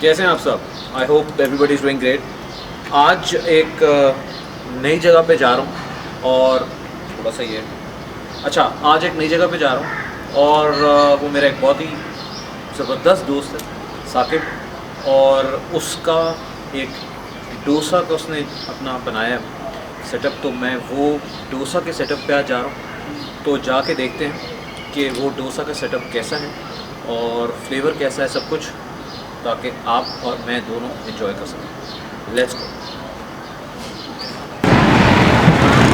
कैसे हैं आप सब? I hope everybody is doing great. आज एक नई जगह पे जा रहा हूँ और थोड़ा सा ये आज एक नई जगह पे जा रहा हूँ और वो मेरा एक बहुत ही ज़बरदस्त दोस्त है साकिब, और उसका एक डोसा का उसने अपना बनाया सेटअप। तो मैं वो डोसा के सेटअप पे आज जा रहा हूँ, तो जाके देखते हैं कि वो डोसा का सेटअप कैसा है और फ्लेवर कैसा है, सब कुछ, ताकि आप और मैं दोनों एंजॉय कर सकें। Let's go.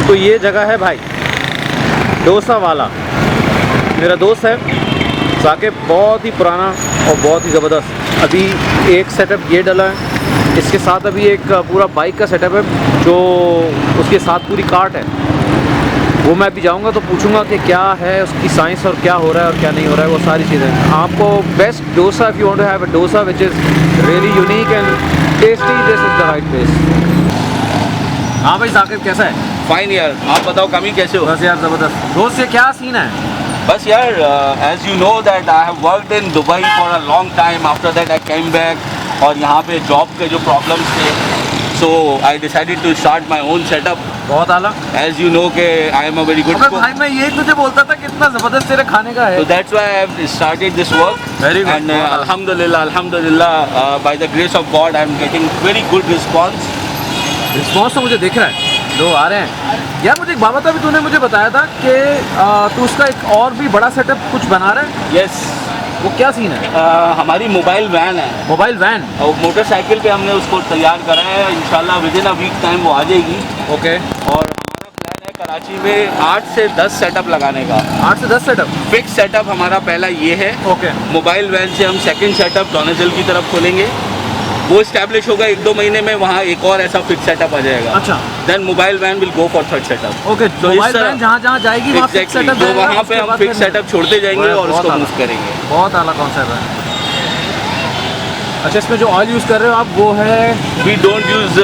तो ये जगह है भाई डोसा वाला, मेरा दोस्त है साकिब, बहुत ही पुराना और बहुत ही ज़बरदस्त। अभी एक सेटअप ये डला है, इसके साथ अभी एक पूरा बाइक का सेटअप है जो उसके साथ पूरी कार्ट है। वो मैं अभी जाऊंगा तो पूछूंगा कि क्या है उसकी साइंस और क्या हो रहा है और क्या नहीं हो रहा है, वो सारी चीज़ें। आपको best dosa, if you want to have a dosa which is really unique and tasty, this is the right place. हाँ भाई साकिब, कैसा है? फाइन यार, आप बताओ कमी कैसे हो? बस यार ज़बरदस्त। दोस्त से क्या सीन है? बस यार, as you know that I have worked in Dubai for a long time. After that I came back और यहाँ पे जॉब के जो प्रॉब्लम्स थे, so I decided to start my own setup. बहुत आला। एज यू नो के I am a very good cook. भाई मैं यही तुझे बोलता था कितना ज़बरदस्त तेरे खाने का है। So that's why I have started this work. Very good. And alhamdulillah, by the grace of God, I am getting very good response. Response तो मुझे दिख रहा है, लोग आ रहे हैं। यार मुझे एक बात बता, भी तूने मुझे बताया था कि तू उसका एक और भी बड़ा सेटअप कुछ बना रहा है। Yes. वो क्या सीन है? हमारी मोबाइल वैन है। Mobile van? और मोटरसाइकिल पे हमने उसको तैयार करा है। इंशाल्लाह विदिन अ वीक टाइम वो आ जाएगी। ओके। और हमारा प्लान है कराची में 8 से 10 सेटअप लगाने का। 8 से 10 सेटअप? फिक्स सेटअप हमारा पहला ये है। ओके। मोबाइल वैन से हम सेकंड सेटअप डोनेजल की तरफ खोलेंगे, वो इस्टेब्लिश होगा 1-2 महीने में, वहाँ एक और ऐसा फिक्स सेटअप आ जाएगा। अच्छा। Then mobile van will go for third setup. Okay, तो मोबाइल वैन जहाँ जाएगी वहाँ फिक्स सेटअप तो वहाँ पे हम फिक्स सेटअप छोड़ते जाएंगे और उसको मूव करेंगे। बहुत आला कॉन्सेप्ट है। अच्छा, इसमें जो ऑयल यूज़ कर रहे हो आप वो है? We don't use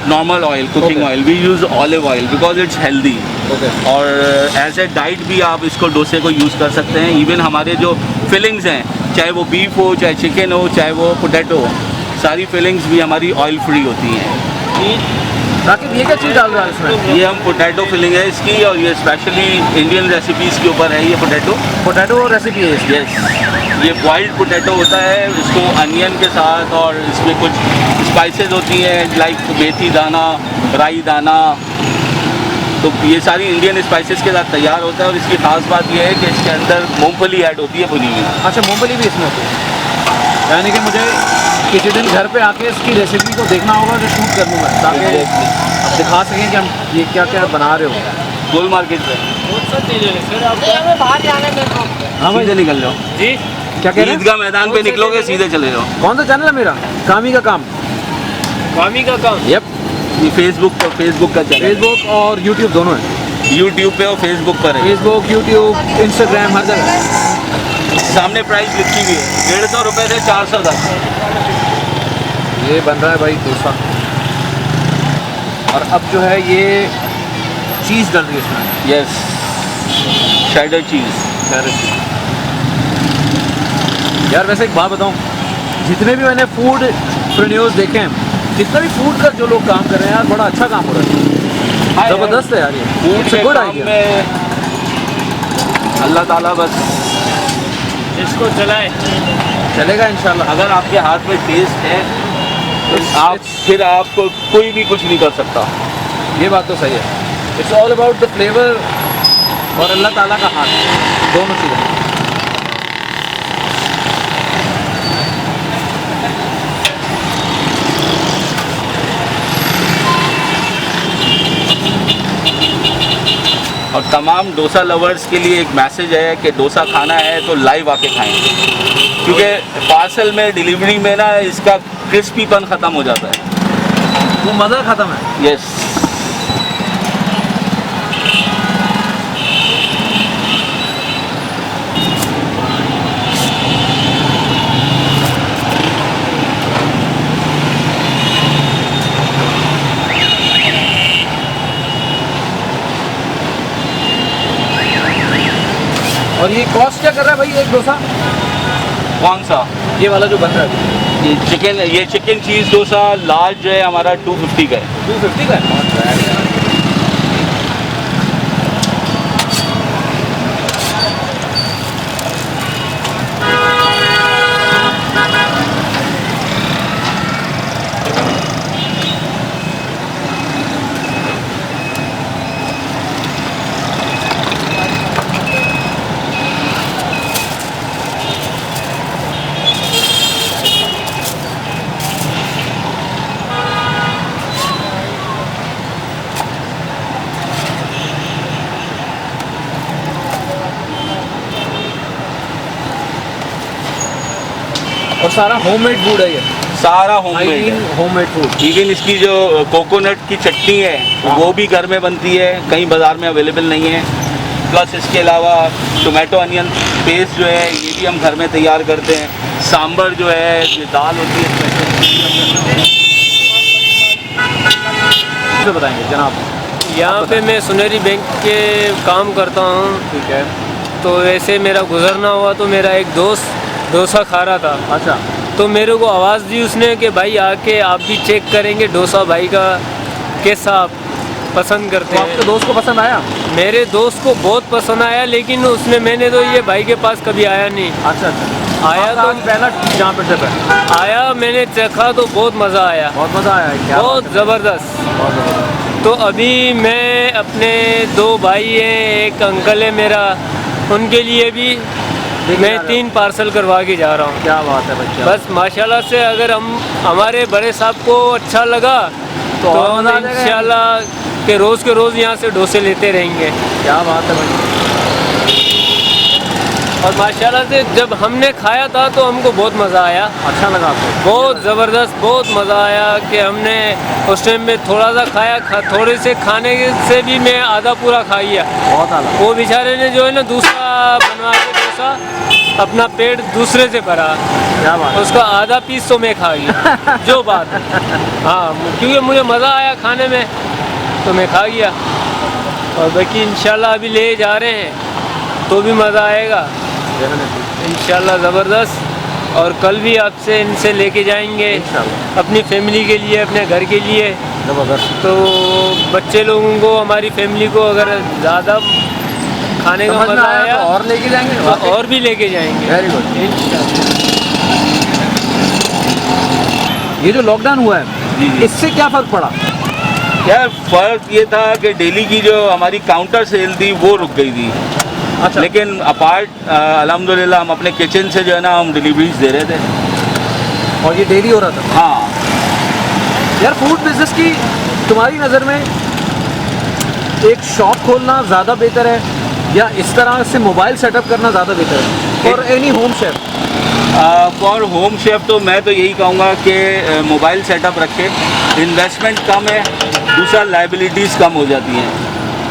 normal oil, cooking oil, we use olive oil because it's healthy. Okay. और एज ए डाइट भी आप इसको डोसे को यूज़ कर सकते हैं। इवन हमारे जो फिलिंग्स हैं, चाहे वो बीफ हो, चाहे चिकन हो, चाहे वो पोटैटो हो, सारी फिलिंग्स भी हमारी ऑयल फ्री होती हैं। ताकि ये क्या चीज़ डाल रहा है इसमें? ये हम पोटैटो फिलिंग है इसकी, और ये स्पेशली इंडियन रेसिपीज़ के ऊपर है। ये पोटैटो रेसिपी है इसकी? यस, ये बॉइल्ड पोटैटो होता है, इसको अनियन के साथ, और इसमें कुछ स्पाइसेस होती हैं लाइक मेथी दाना, राई दाना, तो ये सारी इंडियन स्पाइसेस के साथ तैयार होता है। और इसकी खास बात ये है कि इसके अंदर मूंगफली ऐड होती है भुनी हुई। अच्छा, मूंगफली भी इसमें होती है? यानी कि मुझे किसी दिन घर पे आके इसकी रेसिपी को देखना होगा, तो शूट कर लूँगा ताकि आप दिखा सकें कि हम ये क्या क्या बना रहे हो। गोल मार्केट पे हाँ भाई, सीधे निकल जाओ जी। क्या कह रहे हैं? ईदगाह मैदान पे निकलोगे, सीधे चले जाओ। कौन सा चैनल है मेरा? कामी का काम। कामी का काम? यप, ये फेसबुक का चैनल। फेसबुक और यूट्यूब दोनों है? यूट्यूब पे और फेसबुक पर है। फेसबुक, यूट्यूब, इंस्टाग्राम, हर जगह। सामने प्राइस लिखी हुई है, 150 रुपये से 400 तक। ये बन रहा है भाई डोसा, और अब जो है ये चीज़ डल रही है इसमें। Yes, cheddar cheese. यार वैसे एक बात बताऊं, जितने भी मैंने फूड प्रोन्यूज देखे हैं, जितना भी फूड का जो लोग काम कर रहे हैं यार, बड़ा अच्छा काम हो रहा है, ज़बरदस्त है यार। ये फूड के गुड काम आइडिया में अल्लाह ताला बस इसको चलाए, चलेगा इंशाल्लाह। अगर आपके हाथ में टेस्ट है तो फिर आपको कोई भी कुछ नहीं कर सकता। ये बात तो सही है। It's all about the flavour और अल्लाह ताला का हाथ, दोनों चीज़ें। और तमाम डोसा लवर्स के लिए एक मैसेज है कि डोसा खाना है तो लाइव आके खाएं, क्योंकि पार्सल में, डिलीवरी में ना इसका क्रिस्पीपन ख़त्म हो जाता है, वो मज़ा ख़त्म है। यस। और ये कॉस्ट क्या कर रहा है भाई एक डोसा? कौन सा? ये वाला जो बन रहा है ये चिकन चीज़ डोसा लार्ज जो है हमारा 250 का है। 250 का है। और सारा होममेड फूड है ये, सारा होममेड फूड। इवन इसकी जो कोकोनट की चटनी है वो भी घर में बनती है, कहीं बाज़ार में अवेलेबल नहीं है। प्लस इसके अलावा टोमेटो अनियन पेस्ट जो है ये भी हम घर में तैयार करते हैं। सांबर जो है, ये दाल होती है स्पेशल, बताएंगे जनाब। यहाँ पे मैं सुनहरी बैंक के काम करता हूँ। ठीक है। तो ऐसे मेरा गुजरना हुआ तो मेरा एक दोस्त डोसा खा रहा था। अच्छा। तो मेरे को आवाज़ दी उसने कि भाई आके आप भी चेक करेंगे डोसा भाई का कैसा आप पसंद करते तो हैं। आपके दोस्त को पसंद आया? मेरे दोस्त को बहुत पसंद आया, लेकिन मैंने तो ये भाई के पास कभी आया नहीं। अच्छा अच्छा। आया तो पहला जहाँ पे ट्रिप आया, मैंने चखा तो बहुत मज़ा आया। बहुत मज़ा आया है क्या? बहुत ज़बरदस्त। बहुत ज़बरदस्त। तो अभी मैं अपने 2 भाई हैं, एक अंकल है मेरा, उनके लिए भी मैं 3 पार्सल करवा के जा रहा हूँ। क्या बात है बच्चा। बस माशाल्लाह से अगर हमारे बड़े साहब को अच्छा लगा तो हम इंशाल्लाह के रोज़ यहाँ से डोसे लेते रहेंगे। क्या बात है भाई। और माशाल्लाह से जब हमने खाया था तो हमको बहुत मज़ा आया। अच्छा लगा आपको? बहुत ज़बरदस्त, बहुत मज़ा आया कि हमने उस टाइम में थोड़ा सा खाया, थोड़े से खाने से भी मैं आधा पूरा खा गया। बहुत आला। वो बेचारे ने जो है ना दूसरा बनवा के डोसा अपना पेट दूसरे से भरा, क्या बात है। उसका आधा पीस तो मैं खा गया। जो बात है, हाँ, क्योंकि मुझे मज़ा आया खाने में तो मैं खा गया। और बाकी इंशाल्लाह अभी ले जा रहे हैं तो भी मज़ा आएगा इंशाल्लाह ज़बरदस्त। और कल भी आपसे इनसे लेके जाएंगे अपनी फैमिली के लिए, अपने घर के लिए ज़बरदस्त। तो बच्चे लोगों को, हमारी फैमिली को अगर ज़्यादा खाने का मज़ा आया तो और लेके जाएंगे तो और भी लेके जाएंगे। Very good. इंशाल्लाह। ये जो लॉकडाउन हुआ है जी जी। इससे क्या फ़र्क पड़ा? यार फ़र्क ये था कि डेली की जो हमारी काउंटर सेल थी वो रुक गई थी। अच्छा। लेकिन अपार्ट अल्हम्दुलिल्लाह हम अपने किचन से जो है ना हम डिलीवरीज दे रहे थे। और ये डेली हो रहा था? हाँ। यार फूड बिजनेस की तुम्हारी नज़र में एक शॉप खोलना ज़्यादा बेहतर है या इस तरह से मोबाइल सेटअप करना ज़्यादा बेहतर है for any home chef? For home chef तो मैं तो यही कहूँगा कि मोबाइल सेटअप रखें, इन्वेस्टमेंट कम है, दूसरा लाइबिलिटीज़ कम हो जाती हैं।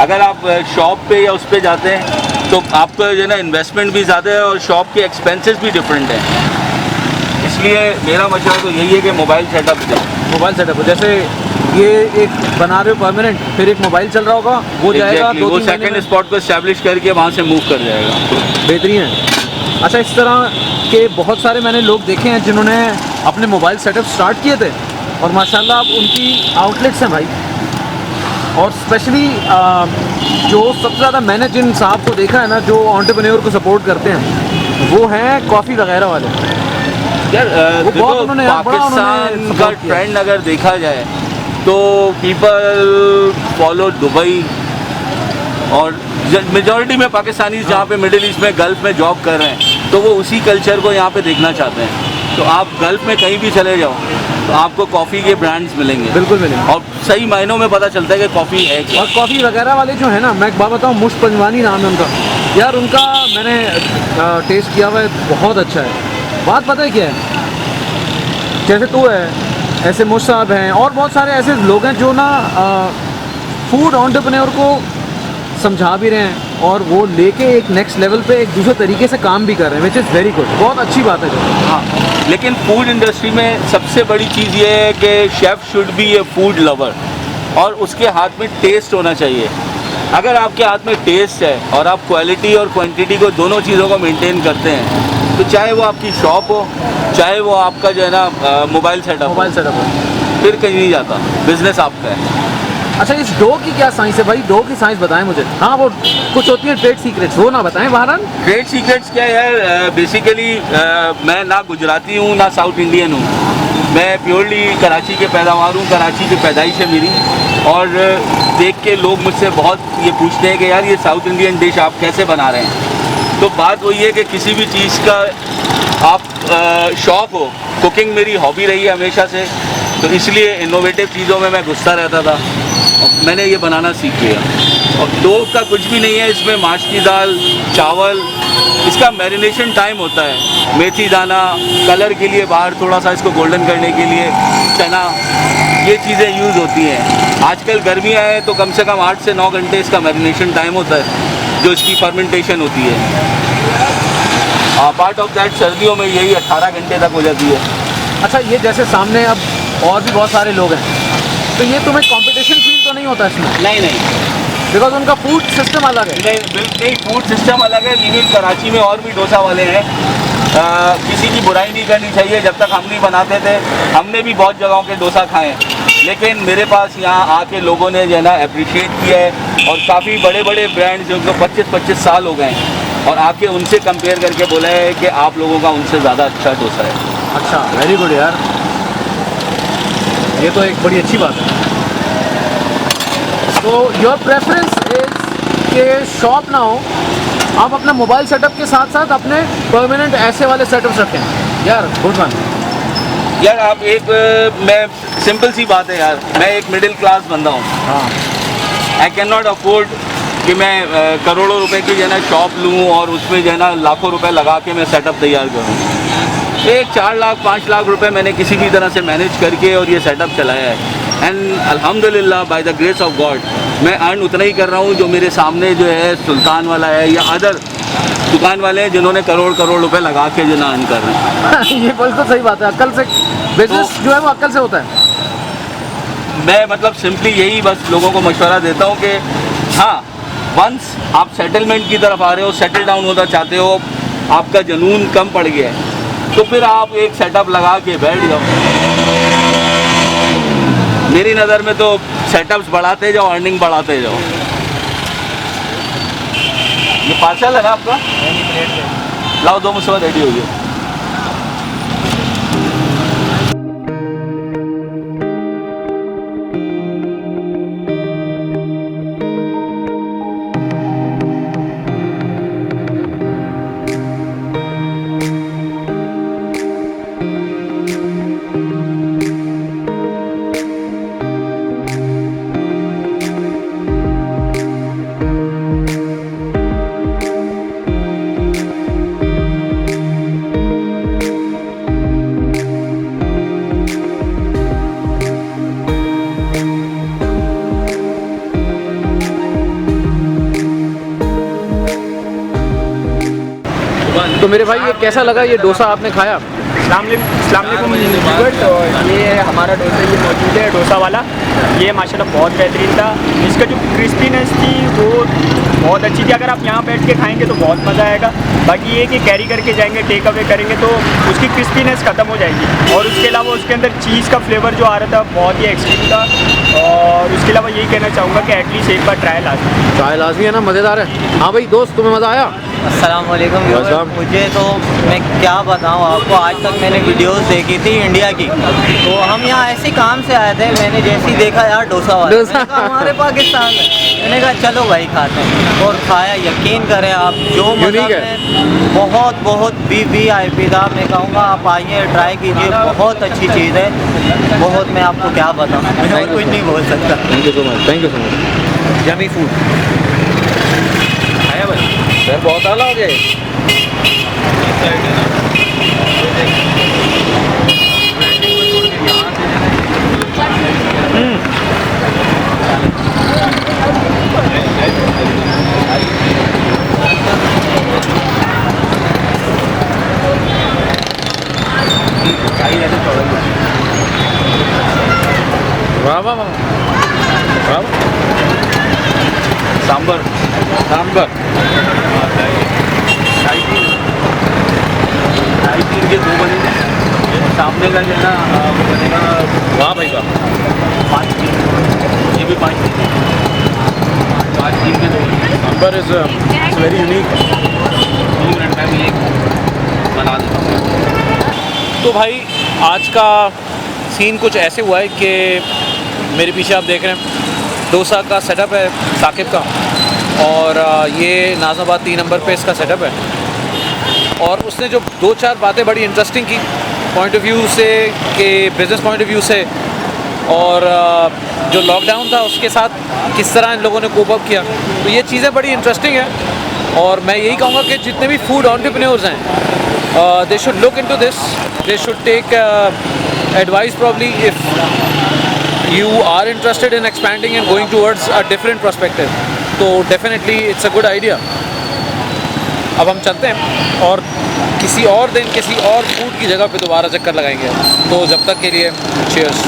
अगर आप शॉप पे या उस पे जाते हैं तो आपको जो है ना इन्वेस्टमेंट भी ज़्यादा है और शॉप के एक्सपेंसेस भी डिफरेंट हैं। इसलिए मेरा मशवरा तो यही है कि मोबाइल सेटअप दें। मोबाइल सेटअप जैसे ये एक बना रहे हो परमानेंट, फिर एक मोबाइल चल रहा होगा वो जाएगा Exactly, वो सेकंड स्पॉट को एस्टैब्लिश करके वहाँ से मूव कर जाएगा। बेहतरीन है। अच्छा, इस तरह के बहुत सारे मैंने लोग देखे हैं जिन्होंने अपने मोबाइल सेटअप स्टार्ट किए थे और माशाल्लाह अब उनकी आउटलेट्स हैं भाई। और स्पेशली जो सबसे ज़्यादा मैंने जिन साहब को देखा है ना जो एंटरप्रेन्योर को सपोर्ट करते हैं वो हैं कॉफ़ी वगैरह वाले। यार वो बहुत उन्होंने पाकिस्तान का ट्रेंड अगर देखा जाए तो पीपल फॉलो दुबई और मेजॉरिटी में पाकिस्तानी जहाँ पे मिडिल ईस्ट में गल्फ़ में जॉब कर रहे हैं तो वो उसी कल्चर को यहाँ पे देखना चाहते हैं। तो आप गल्फ़ में कहीं भी चले जाओ तो आपको कॉफ़ी के ब्रांड्स मिलेंगे। बिल्कुल मिलेंगे और सही मायनों में पता चलता है कि कॉफ़ी है क्या। और कॉफ़ी वगैरह वाले जो है ना, मैं एक बात बताऊँ, मुश्क पंजवानी नाम है उनका। यार उनका मैंने टेस्ट किया हुआ है, बहुत अच्छा है। बात पता है क्या है, जैसे तू है ऐसे मुश साहब हैं और बहुत सारे ऐसे लोग हैं जो ना फूड एंटरप्रेन्योर को समझा भी रहे हैं और वो लेके एक नेक्स्ट लेवल पे एक दूसरे तरीके से काम भी कर रहे हैं, विच इज़ वेरी गुड। बहुत अच्छी बात है जो। हाँ, लेकिन फूड इंडस्ट्री में सबसे बड़ी चीज़ ये है कि chef should be A food lover और उसके हाथ में टेस्ट होना चाहिए। अगर आपके हाथ में टेस्ट है और आप क्वालिटी और क्वांटिटी को दोनों चीज़ों को मेंटेन करते हैं तो चाहे वो आपकी शॉप हो, चाहे वो आपका जो है ना मोबाइल सेटअप, फिर कहीं नहीं जाता, बिजनेस आपका है। अच्छा, इस डो की क्या साइंस है भाई? डो की साइंस बताएं मुझे। हाँ, वो कुछ होती है ट्रेड सीक्रेट्स, वो ना बताएं बहरहाल। ट्रेड सीक्रेट्स क्या है यार, बेसिकली मैं ना गुजराती हूँ ना साउथ इंडियन हूँ, मैं प्योरली कराची के पैदावार हूँ, कराची की पैदाइश है मेरी। और देख के लोग मुझसे बहुत ये पूछते हैं कि यार ये साउथ इंडियन डिश आप कैसे बना रहे हैं। तो बात वही है कि किसी भी चीज़ का आप शौक़ हो, कुकिंग मेरी हॉबी रही है हमेशा से, तो इसलिए इनोवेटिव चीज़ों में मैं घुसता रहता था और मैंने ये बनाना सीख लिया। और डो का कुछ भी नहीं है, इसमें माश की दाल, चावल, इसका मैरिनेशन टाइम होता है, मेथी दाना कलर के लिए, बाहर थोड़ा सा इसको गोल्डन करने के लिए, चना, ये चीज़ें यूज़ होती हैं। आजकल गर्मियाँ हैं तो कम से कम 8 से 9 घंटे इसका मैरिनेशन टाइम होता है, जो इसकी फर्मेंटेशन होती है। पार्ट ऑफ दैट सर्दियों में यही 18 घंटे तक हो जाती है। अच्छा, ये जैसे सामने अब और भी बहुत सारे लोग हैं, तो ये तुम्हें कंपटीशन फील तो नहीं होता इसमें? नहीं, बिकॉज उनका फूड सिस्टम अलग है। नहीं, फूड सिस्टम अलग है। इवन कराची में और भी डोसा वाले हैं, किसी की बुराई नहीं करनी चाहिए। जब तक हम नहीं बनाते थे, हमने भी बहुत जगहों के डोसा खाए, लेकिन मेरे पास यहाँ आके लोगों ने जो है ना अप्रिशिएट किया है, और काफ़ी बड़े बड़े ब्रांड्स जो 25-25 साल हो गए हैं, और आके उनसे कंपेयर करके बोला है कि आप लोगों का उनसे ज़्यादा अच्छा डोसा है। अच्छा, वेरी गुड यार, ये तो एक बड़ी अच्छी बात है। तो योर प्रेफरेंस इज के शॉप ना हो, आप अपना मोबाइल सेटअप के साथ साथ अपने परमानेंट ऐसे वाले सेटअप्स रखें। यार गुड वन। यार आप एक, मैं सिंपल सी बात है यार, मैं एक मिडिल क्लास बंदा हूँ। हाँ, आई कैन नॉट अफोर्ड कि मैं करोड़ों रुपए की जो है ना शॉप लूँ और उसमें जो है ना लाखों रुपए लगा के मैं सेटअप तैयार करूँ। एक 4 लाख 5 लाख रुपए मैंने किसी भी तरह से मैनेज करके और ये सेटअप चलाया है, एंड अल्हम्दुलिल्लाह by the grace of God मैं अर्न उतना ही कर रहा हूँ जो मेरे सामने जो है सुल्तान वाला है या अदर दुकान वाले हैं जिन्होंने करोड़ करोड़ रुपए लगा के जो ना अर्न कर रहे हैं। ये बिल्कुल सही बात है। अक्ल से बिजनेस जो है वो अक्ल से होता है। मैं मतलब सिंपली यही बस लोगों को मशवरा देता हूँ कि हाँ, वंस आप सेटलमेंट की तरफ आ रहे हो, सेटल डाउन होना चाहते हो, आपका जुनून कम पड़ गया है, तो फिर आप एक सेटअप लगा के बैठ जाओ। मेरी नज़र में तो सेटअप्स बढ़ाते जाओ, अर्निंग बढ़ाते जाओ। ये पार्सल है ना आपका? लाओ 2 मुझसे रेडी हो गया। तो मेरे भाई ये कैसा लगा ये डोसा आपने खाया? अस्सलामुअलैकुम व्यूअर्स, तो ये हमारा डोसा ये मौजूद है, डोसा वाला। ये माशाल्लाह बहुत बेहतरीन था। इसका जो क्रिस्पीनेस थी वो बहुत अच्छी थी। अगर आप यहाँ बैठ के खाएंगे तो बहुत मज़ा आएगा। बाकी ये कि कैरी करके जाएंगे, टेक अवे करेंगे तो उसकी क्रिस्पीनेस ख़त्म हो जाएगी। और उसके अलावा उसके अंदर चीज़ का फ्लेवर जो आ रहा था बहुत ही एक्सट्रीम था। और उसके अलावा यही कहना चाहूँगा कि एटलीस्ट एक बार ट्राई लाजमी है ना, मज़ेदार है। हाँ भाई दोस्त, तुम्हें मज़ा आया? अस्सलाम वालेकुम व्यूअर्स, मुझे तो मैं क्या बताऊं आपको, आज तक मैंने वीडियोस देखी थी इंडिया की, तो हम यहाँ ऐसे काम से आए थे, मैंने जैसे ही देखा यार डोसा वाला, मैंने कहा हमारे पाकिस्तान में, मैंने कहा चलो भाई खाते हैं, और खाया। यकीन करें आप, जो मतलब बहुत बहुत VIP था। मैं कहूँगा आप आइए, ट्राई कीजिए, बहुत अच्छी चीज़ है, बहुत। मैं आपको क्या बताऊँ, मैं कुछ नहीं बोल सकता। Thank you so much. Yummy food आया भाई, सर बहुत आला हो गया। वाह वाह वाह, सांबर 2.5-3 के 2 बनेंगे और सामने का जो है ना वो बनेगा वाह भाई वाह, 5-3, ये भी 5-3 के 2 number is very unique. 2 minute में भी एक बना देता हूँ। तो भाई आज का सीन कुछ ऐसे हुआ है कि मेरे पीछे आप देख रहे हैं डोसा का सेटअप है साकिब का, और ये नाज़ाबाद 3 नंबर पे इसका सेटअप है। और उसने जो 2-4 बातें बड़ी इंटरेस्टिंग की पॉइंट ऑफ व्यू से, कि बिज़नेस पॉइंट ऑफ व्यू से, और जो लॉकडाउन था उसके साथ किस तरह इन लोगों ने कोप अप किया, तो ये चीज़ें बड़ी इंटरेस्टिंग हैं। और मैं यही कहूँगा कि जितने भी फूड एंटरप्रेन्योर्स हैं, they should look into this, they should take advice probably if you are interested in expanding and going towards a different perspective, तो definitely it's a good idea। अब हम चलते हैं और किसी और दिन किसी और फूड की जगह पे दोबारा चक्कर लगाएंगे, तो जब तक के लिए cheers।